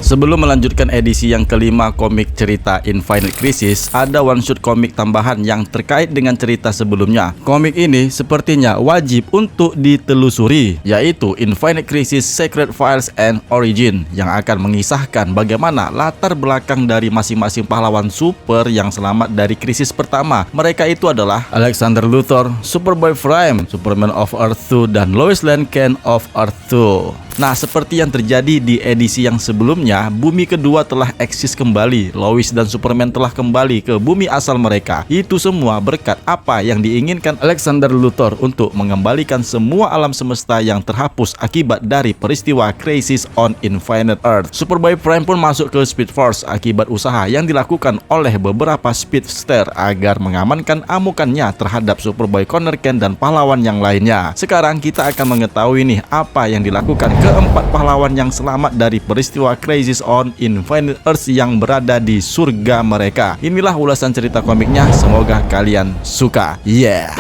Sebelum melanjutkan edisi yang kelima komik cerita Infinite Crisis, ada one shot komik tambahan yang terkait dengan cerita sebelumnya. Komik ini sepertinya wajib untuk ditelusuri, yaitu Infinite Crisis Secret Files and Origin, yang akan mengisahkan bagaimana latar belakang dari masing-masing pahlawan super yang selamat dari krisis pertama. Mereka itu adalah Alexander Luthor, Superboy Prime, Superman of Earth 2, dan Lois Lane Kane of Earth 2. Nah, seperti yang terjadi di edisi yang sebelumnya, bumi kedua telah eksis kembali. Lois dan Superman telah kembali ke bumi asal mereka. Itu semua berkat apa yang diinginkan Alexander Luthor untuk mengembalikan semua alam semesta yang terhapus akibat dari peristiwa Crisis on Infinite Earth. Superboy Prime pun masuk ke Speed Force akibat usaha yang dilakukan oleh beberapa speedster agar mengamankan amukannya terhadap Superboy Connor Kent dan pahlawan yang lainnya. Sekarang kita akan mengetahui nih apa yang dilakukan keempat pahlawan yang selamat dari peristiwa Crisis on Infinite Earth yang berada di surga mereka. Inilah ulasan cerita komiknya, semoga kalian suka. Yeah.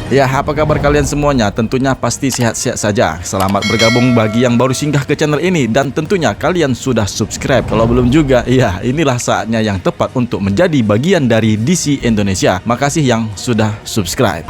Ya, apa kabar kalian semuanya? Tentunya pasti sehat-sehat saja. Selamat bergabung bagi yang baru singgah ke channel ini, dan tentunya kalian sudah subscribe. Kalau belum juga, ya inilah saatnya yang tepat untuk menjadi bagian dari DC Indonesia. Makasih yang sudah subscribe.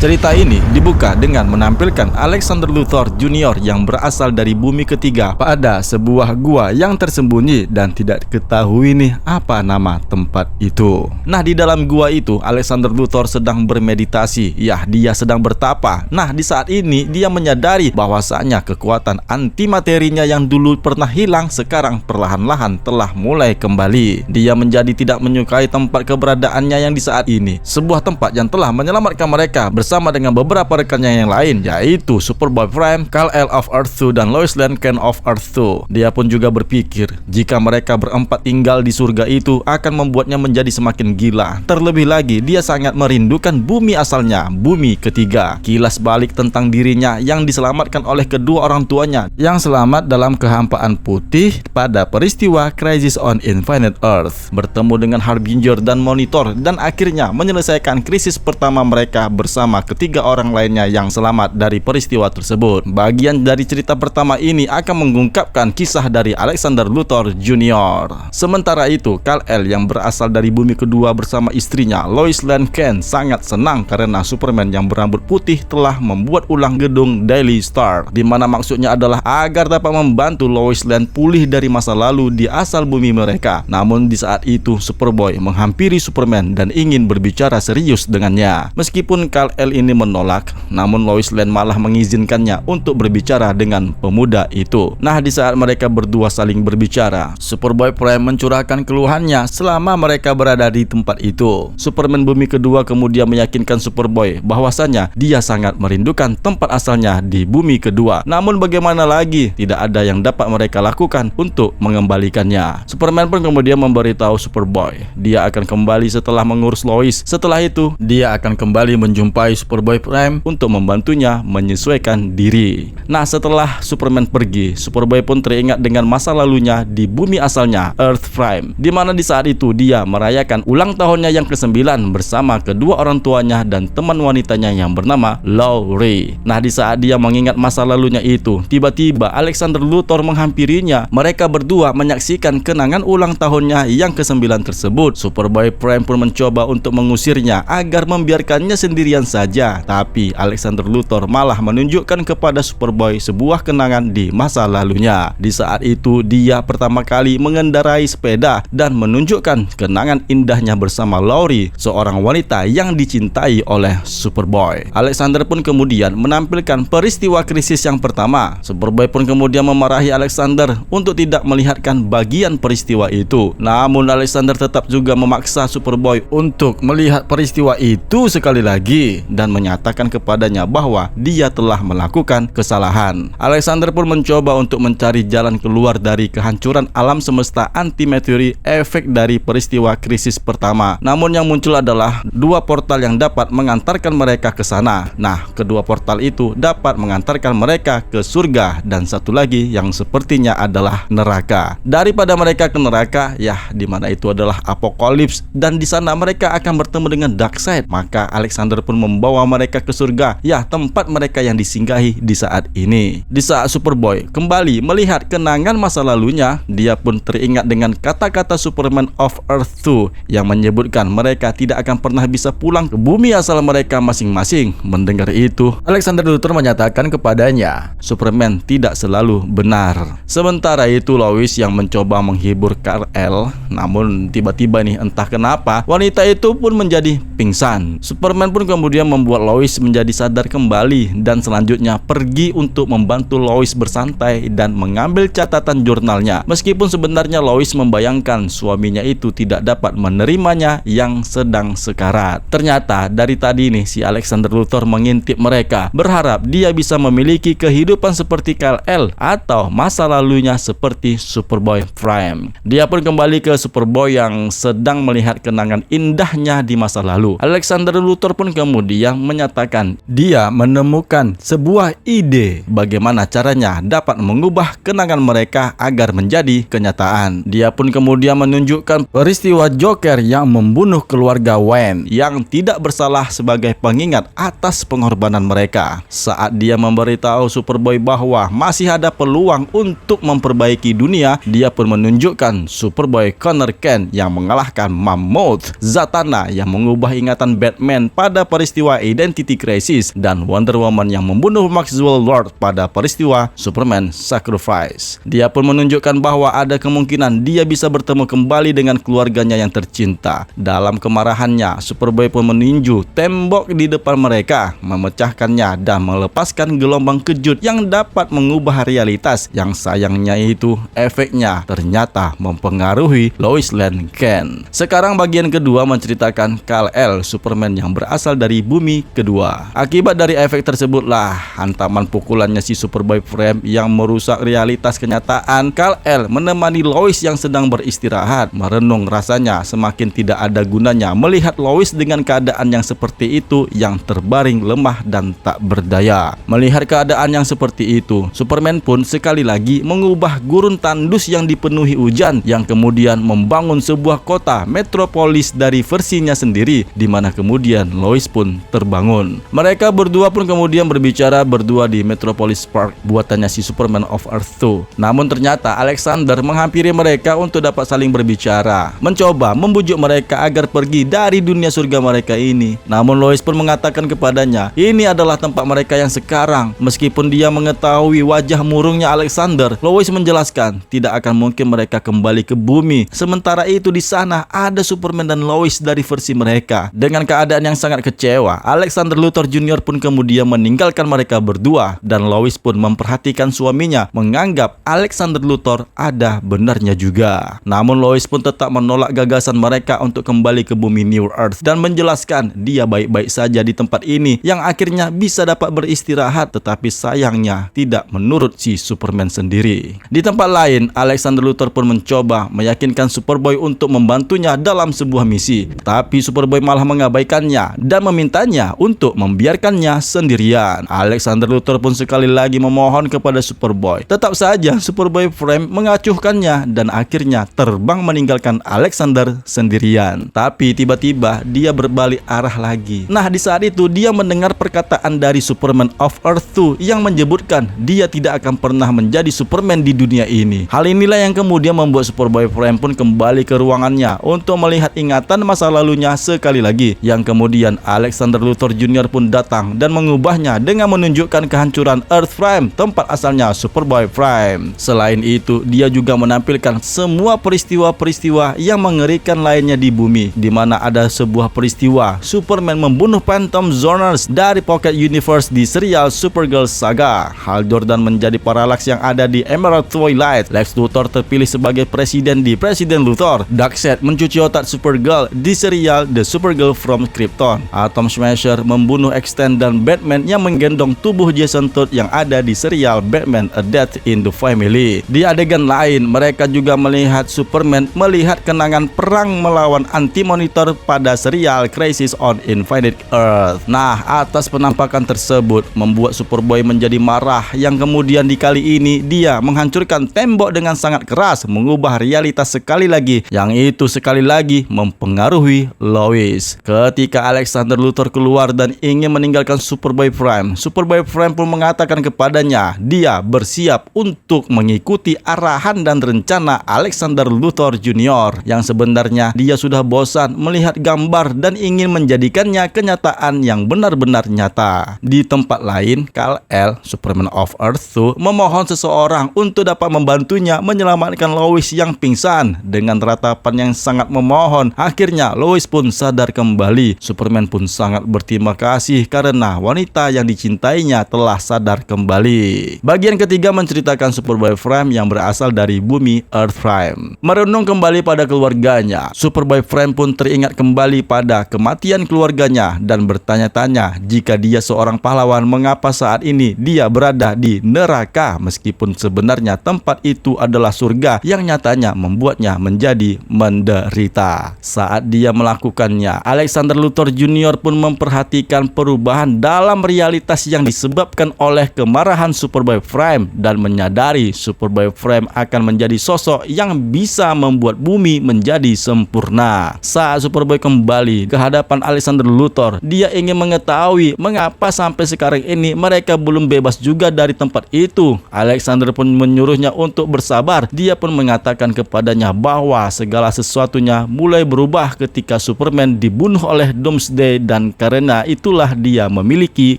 Cerita ini dibuka dengan menampilkan Alexander Luthor Jr. yang berasal dari bumi ketiga pada sebuah gua yang tersembunyi dan tidak diketahui nih apa nama tempat itu. Nah, di dalam gua itu Alexander Luthor sedang bermeditasi. Ya, dia sedang bertapa. Nah, di saat ini dia menyadari bahwasanya kekuatan antimaterinya yang dulu pernah hilang sekarang perlahan-lahan telah mulai kembali. Dia menjadi tidak menyukai tempat keberadaannya yang di saat ini, sebuah tempat yang telah menyelamatkan mereka bersama dengan beberapa rekannya yang lain, yaitu Superboy Prime, Kal-El of Earth 2, dan Lois Lane Kane of Earth 2. Dia pun juga berpikir jika mereka berempat tinggal di surga itu akan membuatnya menjadi semakin gila. Terlebih lagi dia sangat merindukan bumi asalnya, bumi ketiga. Kilas balik tentang dirinya yang diselamatkan oleh kedua orang tuanya yang selamat dalam kehampaan putih pada peristiwa Crisis on Infinite Earth, bertemu dengan Harbinger dan Monitor, dan akhirnya menyelesaikan krisis pertama mereka bersama ketiga orang lainnya yang selamat dari peristiwa tersebut. Bagian dari cerita pertama ini akan mengungkapkan kisah dari Alexander Luthor Jr. Sementara itu, Kal-El yang berasal dari bumi kedua bersama istrinya Lois Lane Kane sangat senang karena Superman yang berambut putih telah membuat ulang gedung Daily Star, di mana maksudnya adalah agar dapat membantu Lois Lane pulih dari masa lalu di asal bumi mereka. Namun di saat itu Superboy menghampiri Superman dan ingin berbicara serius dengannya. Meskipun Kal-El ini menolak, namun Lois Lane malah mengizinkannya untuk berbicara dengan pemuda itu. Nah, di saat mereka berdua saling berbicara, Superboy Prime mencurahkan keluhannya selama mereka berada di tempat itu. Superman bumi kedua kemudian meyakinkan Superboy bahwasanya dia sangat merindukan tempat asalnya di bumi kedua. Namun bagaimana lagi, tidak ada yang dapat mereka lakukan untuk mengembalikannya. Superman pun kemudian memberitahu Superboy dia akan kembali setelah mengurus Lois. Setelah itu dia akan kembali menjumpai Superboy Prime untuk membantunya menyesuaikan diri. Nah, setelah Superman pergi, Superboy pun teringat dengan masa lalunya di bumi asalnya, Earth Prime, di mana di saat itu dia merayakan ulang tahunnya yang ke-9 bersama kedua orang tuanya dan teman wanitanya yang bernama Laurie. Nah, di saat dia mengingat masa lalunya itu, tiba-tiba Alexander Luthor menghampirinya. Mereka berdua menyaksikan kenangan ulang tahunnya yang ke-9 tersebut. Superboy Prime pun mencoba untuk mengusirnya agar membiarkannya sendirian saja, tapi Alexander Luthor malah menunjukkan kepada Superboy sebuah kenangan di masa lalunya. Di saat itu dia pertama kali mengendarai sepeda dan menunjukkan kenangan indahnya bersama Laurie, seorang wanita yang dicintai oleh Superboy. Alexander pun kemudian menampilkan peristiwa krisis yang pertama. Superboy pun kemudian memarahi Alexander untuk tidak melihatkan bagian peristiwa itu. Namun Alexander tetap juga memaksa Superboy untuk melihat peristiwa itu sekali lagi. dan menyatakan kepadanya bahwa dia telah melakukan kesalahan. Alexander pun mencoba untuk mencari jalan keluar dari kehancuran alam semesta anti-meteori efek dari peristiwa krisis pertama. Namun yang muncul adalah dua portal yang dapat mengantarkan mereka ke sana. Nah, kedua portal itu dapat mengantarkan mereka ke surga dan satu lagi yang sepertinya adalah neraka. Daripada mereka ke neraka, ya di mana itu adalah apokalips dan di sana mereka akan bertemu dengan Darkseid, maka Alexander pun membawa mereka ke surga, ya tempat mereka yang disinggahi di saat ini. Di saat Superboy kembali melihat kenangan masa lalunya, dia pun teringat dengan kata-kata Superman of Earth 2 yang menyebutkan mereka tidak akan pernah bisa pulang ke bumi asal mereka masing-masing. Mendengar itu, Alexander Luthor menyatakan kepadanya, Superman tidak selalu benar. Sementara itu Lois yang mencoba menghibur Kal-El, namun tiba-tiba nih entah kenapa wanita itu pun menjadi pingsan. Superman pun kemudian membuat Lois menjadi sadar kembali dan selanjutnya pergi untuk membantu Lois bersantai dan mengambil catatan jurnalnya. Meskipun sebenarnya Lois membayangkan suaminya itu tidak dapat menerimanya yang sedang sekarat. Ternyata dari tadi nih si Alexander Luthor mengintip mereka, berharap dia bisa memiliki kehidupan seperti Kal-El atau masa lalunya seperti Superboy Prime. Dia pun kembali ke Superboy yang sedang melihat kenangan indahnya di masa lalu. Alexander Luthor pun kemudian menyatakan dia menemukan sebuah ide bagaimana caranya dapat mengubah kenangan mereka agar menjadi kenyataan. Dia pun kemudian menunjukkan peristiwa Joker yang membunuh keluarga Wayne yang tidak bersalah sebagai pengingat atas pengorbanan mereka. Saat dia memberitahu Superboy bahwa masih ada peluang untuk memperbaiki dunia, dia pun menunjukkan Superboy Connor Kent yang mengalahkan Mammoth, Zatanna yang mengubah ingatan Batman pada peristiwa Identity Crisis, dan Wonder Woman yang membunuh Maxwell Lord pada peristiwa Superman Sacrifice. Dia pun menunjukkan bahwa ada kemungkinan dia bisa bertemu kembali dengan keluarganya yang tercinta. Dalam kemarahannya, Superboy pun meninju tembok di depan mereka, memecahkannya dan melepaskan gelombang kejut yang dapat mengubah realitas, yang sayangnya itu efeknya ternyata mempengaruhi Lois Lane Kent. Sekarang bagian kedua menceritakan Kal-El, Superman yang berasal dari bumi kedua. Akibat dari efek tersebutlah hantaman pukulannya si Superboy Prime yang merusak realitas kenyataan. Kal-El menemani Lois yang sedang beristirahat, merenung rasanya semakin tidak ada gunanya melihat Lois dengan keadaan yang seperti itu, yang terbaring lemah dan tak berdaya. Melihat keadaan yang seperti itu, Superman pun sekali lagi mengubah gurun tandus yang dipenuhi hujan, yang kemudian membangun sebuah kota metropolis dari versinya sendiri, di mana kemudian Lois pun terbangun. Mereka berdua pun kemudian berbicara berdua di Metropolis Park buatannya si Superman of Earth 2. Namun ternyata Alexander menghampiri mereka untuk dapat saling berbicara, mencoba membujuk mereka agar pergi dari dunia surga mereka ini. Namun Lois pun mengatakan kepadanya, ini adalah tempat mereka yang sekarang. Meskipun dia mengetahui wajah murungnya Alexander, Lois menjelaskan tidak akan mungkin mereka kembali ke bumi. Sementara itu di sana ada Superman dan Lois dari versi mereka. Dengan keadaan yang sangat kecewa, Alexander Luthor Jr. pun kemudian meninggalkan mereka berdua, dan Lois pun memperhatikan suaminya, menganggap Alexander Luthor ada benarnya juga. Namun Lois pun tetap menolak gagasan mereka untuk kembali ke bumi New Earth dan menjelaskan dia baik-baik saja di tempat ini, yang akhirnya bisa dapat beristirahat, tetapi sayangnya tidak menurut si Superman sendiri. Di tempat lain, Alexander Luthor pun mencoba meyakinkan Superboy untuk membantunya dalam sebuah misi, tapi Superboy malah mengabaikannya dan memintanya untuk membiarkannya sendirian. Alexander Luthor pun sekali lagi memohon kepada Superboy. Tetap saja Superboy Prime mengacuhkannya dan akhirnya terbang meninggalkan Alexander sendirian. Tapi tiba-tiba dia berbalik arah lagi. Nah, di saat itu dia mendengar perkataan dari Superman of Earth 2 yang menyebutkan dia tidak akan pernah menjadi Superman di dunia ini. Hal inilah yang kemudian membuat Superboy Prime pun kembali ke ruangannya untuk melihat ingatan masa lalunya sekali lagi, yang kemudian Alexander Luthor Jr. pun datang dan mengubahnya dengan menunjukkan kehancuran Earth Prime, tempat asalnya Superboy Prime. Selain itu, dia juga menampilkan semua peristiwa-peristiwa yang mengerikan lainnya di bumi, di mana ada sebuah peristiwa Superman membunuh Phantom Zoners dari Pocket Universe di serial Supergirl Saga. Hal Jordan menjadi Parallax yang ada di Emerald Twilight. Lex Luthor terpilih sebagai presiden di Presiden Luthor. Darkseid mencuci otak Supergirl di serial The Supergirl from Krypton. Atom Smasher membunuh Extend dan Batman yang menggendong tubuh Jason Todd yang ada di serial Batman A Death in the Family. Di adegan lain, mereka juga melihat Superman melihat kenangan perang melawan Anti-Monitor pada serial Crisis on Infinite Earth. Nah, atas penampakan tersebut membuat Superboy menjadi marah, yang kemudian di kali ini dia menghancurkan tembok dengan sangat keras, mengubah realitas sekali lagi, yang itu sekali lagi mempengaruhi Lois. Ketika Alexander Luthor keluar dan ingin meninggalkan Superboy Prime, Superboy Prime pun mengatakan kepadanya dia bersiap untuk mengikuti arahan dan rencana Alexander Luthor Jr. yang sebenarnya dia sudah bosan melihat gambar dan ingin menjadikannya kenyataan yang benar-benar nyata. Di tempat lain, Kal-El, Superman of Earth 2, memohon seseorang untuk dapat membantunya menyelamatkan Lois yang pingsan. Dengan ratapan yang sangat memohon, akhirnya Lois pun sadar kembali. Superman pun sangat berterima kasih karena wanita yang dicintainya telah sadar kembali. Bagian ketiga menceritakan Superboy Prime yang berasal dari bumi Earth Prime. Merenung kembali pada keluarganya, Superboy Prime pun teringat kembali pada kematian keluarganya dan bertanya-tanya jika dia seorang pahlawan, mengapa saat ini dia berada di neraka meskipun sebenarnya tempat itu adalah surga yang nyatanya membuatnya menjadi menderita. Saat dia melakukannya, Alexander Luthor Jr. pun memperhatikan perubahan dalam realitas yang disebabkan oleh kemarahan Superboy Prime dan menyadari Superboy Prime akan menjadi sosok yang bisa membuat bumi menjadi sempurna. Saat Superboy kembali ke hadapan Alexander Luthor, dia ingin mengetahui mengapa sampai sekarang ini mereka belum bebas juga dari tempat itu. Alexander pun menyuruhnya untuk bersabar. Dia pun mengatakan kepadanya bahwa segala sesuatunya mulai berubah ketika Superman dibunuh oleh Doomsday dan karena itulah dia memiliki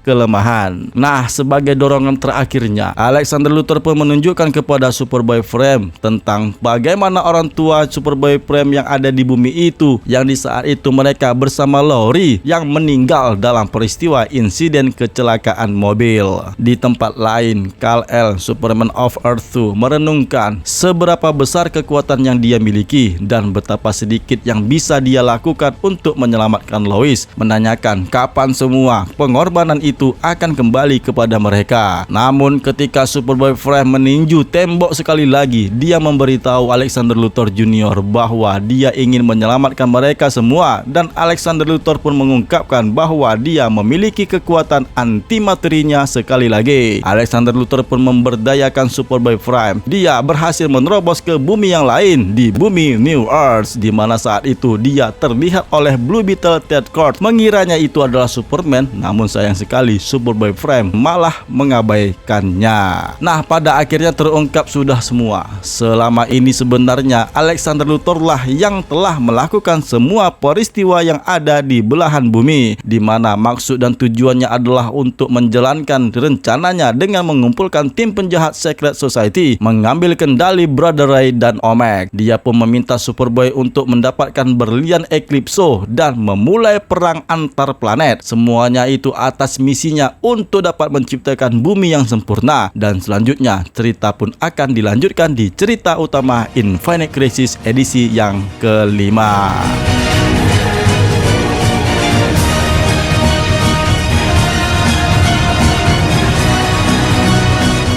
kelemahan. Nah, sebagai dorongan terakhirnya, Alexander Luthor pun menunjukkan kepada Superboy Prime tentang bagaimana orang tua Superboy Prime yang ada di bumi itu, yang di saat itu mereka bersama Lori yang meninggal dalam peristiwa insiden kecelakaan mobil. Di tempat lain, Kal-El, Superman of Earth 2, merenungkan seberapa besar kekuatan yang dia miliki dan betapa sedikit yang bisa dia lakukan untuk menyelamatkan Lois, menanyakan kapan semua pengorbanan itu akan kembali kepada mereka. Namun ketika Superboy Prime meninju tembok sekali lagi, dia memberitahu Alexander Luthor Jr. bahwa dia ingin menyelamatkan mereka semua, dan Alexander Luthor pun mengungkapkan bahwa dia memiliki kekuatan antimaterinya sekali lagi. Alexander Luthor pun memberdayakan Superboy Prime. Dia berhasil menerobos ke bumi yang lain, di bumi New Earth, di mana saat itu dia terlihat oleh Blue Beetle Ted Kord mengiranya itu adalah Superman, namun sayang sekali Superboy Prime malah mengabaikannya. Nah, pada akhirnya terungkap sudah semua. Selama ini sebenarnya Alexander Luthor lah yang telah melakukan semua peristiwa yang ada di belahan bumi, di mana maksud dan tujuannya adalah untuk menjalankan rencananya dengan mengumpulkan tim penjahat Secret Society, mengambil kendali Brother Ray dan Omega. Dia pun meminta Superboy untuk mendapatkan berlian Eclipso dan memulai perang antar planet. Semuanya itu atas misinya untuk dapat menciptakan bumi yang sempurna, dan selanjutnya cerita pun akan dilanjutkan di cerita utama Infinite Crisis edisi yang kelima.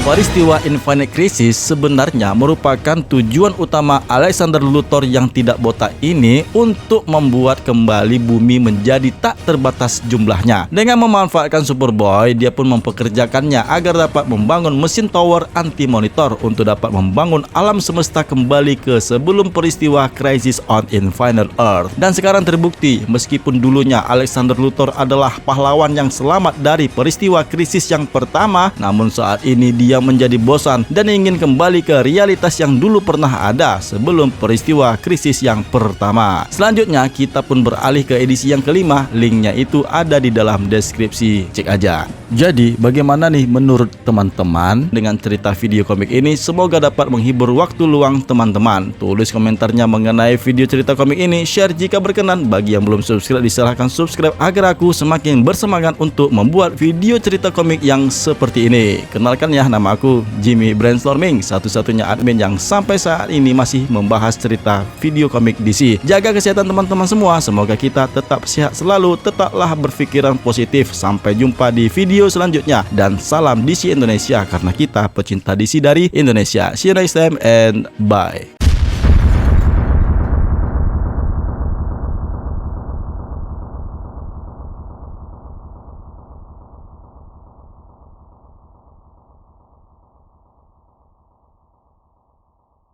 Peristiwa Infinite Crisis sebenarnya merupakan tujuan utama Alexander Luthor yang tidak botak ini untuk membuat kembali bumi menjadi tak terbatas jumlahnya. Dengan memanfaatkan Superboy, dia pun mempekerjakannya agar dapat membangun mesin tower anti-monitor untuk dapat membangun alam semesta kembali ke sebelum peristiwa Crisis on Infinite Earth. Dan sekarang terbukti, meskipun dulunya Alexander Luthor adalah pahlawan yang selamat dari peristiwa krisis yang pertama, namun saat ini dia menjadi bosan dan ingin kembali ke realitas yang dulu pernah ada sebelum peristiwa krisis yang pertama. Selanjutnya kita pun beralih ke edisi yang kelima. Linknya itu ada di dalam deskripsi, cek aja. Jadi bagaimana nih menurut teman-teman dengan cerita video komik ini? Semoga dapat menghibur waktu luang teman-teman. Tulis komentarnya mengenai video cerita komik ini, share jika berkenan. Bagi yang belum subscribe, disilahkan subscribe agar aku semakin bersemangat untuk membuat video cerita komik yang seperti ini. Kenalkan ya, nama Bersama aku Jimmy Brainstorming, satu-satunya admin yang sampai saat ini masih membahas cerita video komik DC. Jaga kesehatan teman-teman semua, semoga kita tetap sehat selalu, tetaplah berpikiran positif. Sampai jumpa di video selanjutnya, dan salam DC Indonesia karena kita pecinta DC dari Indonesia. See you next time and bye.